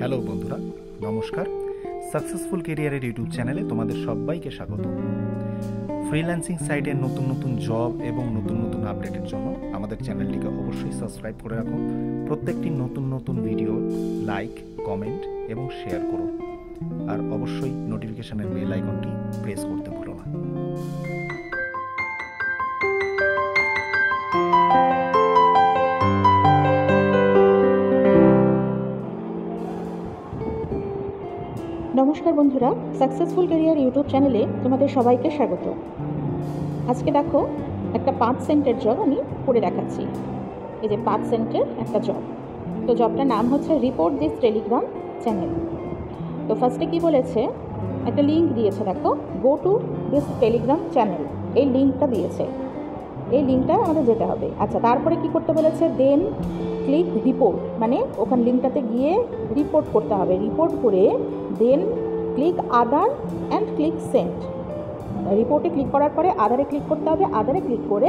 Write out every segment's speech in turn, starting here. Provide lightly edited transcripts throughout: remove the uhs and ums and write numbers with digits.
Hello বন্ধুরা, নমস্কার। Successful ক্যারিয়ারের ইউটিউব চ্যানেলে তোমাদের সবাইকে স্বাগত। ফ্রিল্যান্সিং সাইটের নতুন নতুন জব এবং নতুন নতুন আপডেটের জন্য আমাদের চ্যানেলটিকে অবশ্যই সাবস্ক্রাইব করে রাখো। প্রত্যেকটি নতুন নতুন ভিডিও লাইক, কমেন্ট এবং শেয়ার করো। আর অবশ্যই নোটিফিকেশনের বেল আইকনটি প্রেস করতে ভুলো না। নমস্কার বন্ধুরা, সাকসেসফুল ক্যারিয়ার ইউটিউব চ্যানেলে তোমাদের সবাইকে স্বাগত। আজকে দেখো একটা 5 সেন্টের জব আমি করে দেখাচ্ছি। এই যে 5 সেন্টের একটা জব। তো জবটার নাম হচ্ছে রিপোর্ট দিস টেলিগ্রাম চ্যানেল। তো ফার্স্টে কি বলেছে, একটা লিঙ্ক দিয়েছে, দেখো go to this Telegram channel, এই লিঙ্কটা দিয়েছে। এই লিঙ্কটা আমাদের যেতে হবে। আচ্ছা, তারপরে কি করতে বলেছে, দেন ক্লিক রিপোর্ট, মানে ওখানে লিঙ্কটাতে গিয়ে রিপোর্ট করতে হবে। রিপোর্ট করে দেন click other and click send. রিপোর্টে ক্লিক করার পরে আদারে ক্লিক করতে হবে, আদারে ক্লিক করে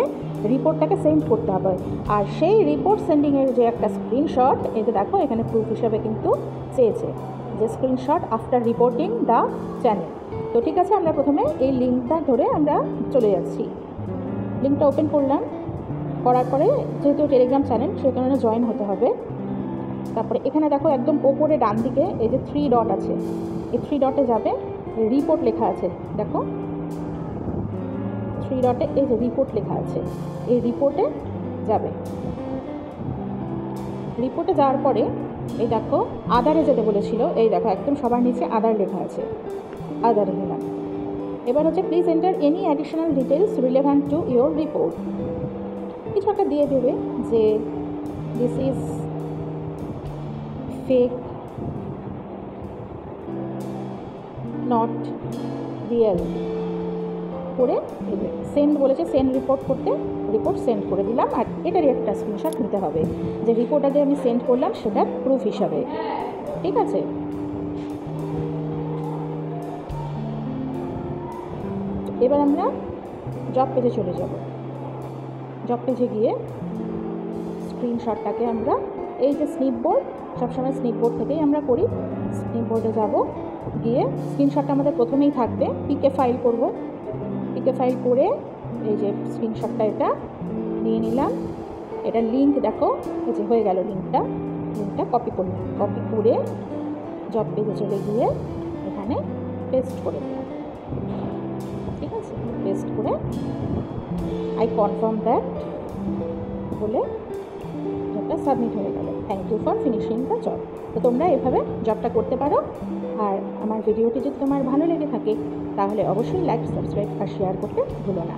রিপোর্টটাকে সেন্ড করতে হবে। আর সেই রিপোর্ট সেন্ডিংয়ের যে একটা স্ক্রিনশট, এই যে দেখো এখানে প্রুফ হিসাবে কিন্তু চেয়েছে, যে screenshot after reporting the channel. তো ঠিক আছে, আমরা প্রথমে এই লিঙ্কটা ধরে আমরা চলে যাচ্ছি। লিঙ্কটা ওপেন করলাম, করার পরে যেহেতু টেলিগ্রাম চ্যানেল সেই কারণে জয়েন হতে হবে। তারপরে এখানে দেখো একদম ওপরে ডান দিকে এই যে 3 ডট আছে, এই 3 ডটে যাবে, রিপোর্ট লেখা আছে, দেখো 3 ডটে এই যে রিপোর্ট লেখা আছে, এই রিপোর্টে যাবে। রিপোর্টে যাওয়ার পরে এই দেখো আদারে যেতে বলেছিল, এই দেখো একদম সবার নিচে আদার লেখা আছে, আদারে গেলাম। এবার হচ্ছে please enter any additional details relevant to your report. কিছু একটা দিয়ে দেবে যে this is fake, not real করে দেবে। সেন্ড বলেছে, সেন্ড রিপোর্ট করতে, রিপোর্ট সেন্ড করে দিলাম। আর এটারই একটা স্ক্রিনশট নিতে হবে, যে রিপোর্টটা যে আমি সেন্ড করলাম সেটার প্রুফ হিসাবে। ঠিক আছে, এবার আমরা জব পেজে চলে যাব। জব পেজে গিয়ে স্ক্রিনশটটাকে আমরা এই যে স্নিপবোর্ড, সবসময় স্নিপবোর্ড থেকেই আমরা করি, স্নিপবোর্ডে যাব, গিয়ে স্ক্রিনশটটা আমাদের প্রথমেই থাকবে, পিকে ফাইল করব। পিকে ফাইল করে এই যে স্ক্রিনশটটা এটা নিয়ে নিলাম। এটা লিঙ্ক দেখো এই যে হয়ে গেল, লিঙ্কটা কপি করলাম। কপি করে জব পেজে চলে গিয়ে এখানে পেস্ট করে দিলাম। ঠিক আছে, পেস্ট করে আই কনফার্ম দ্যাট বলে জবটা সাবমিট হয়ে গেল। Thank you for finishing the job. তো তোমরা এভাবে জবটা করতে পারো। আর আমার ভিডিওটি যদি তোমার ভালো লেগে থাকে তাহলে অবশ্যই লাইক, সাবস্ক্রাইব আর শেয়ার করতে ভুলো না।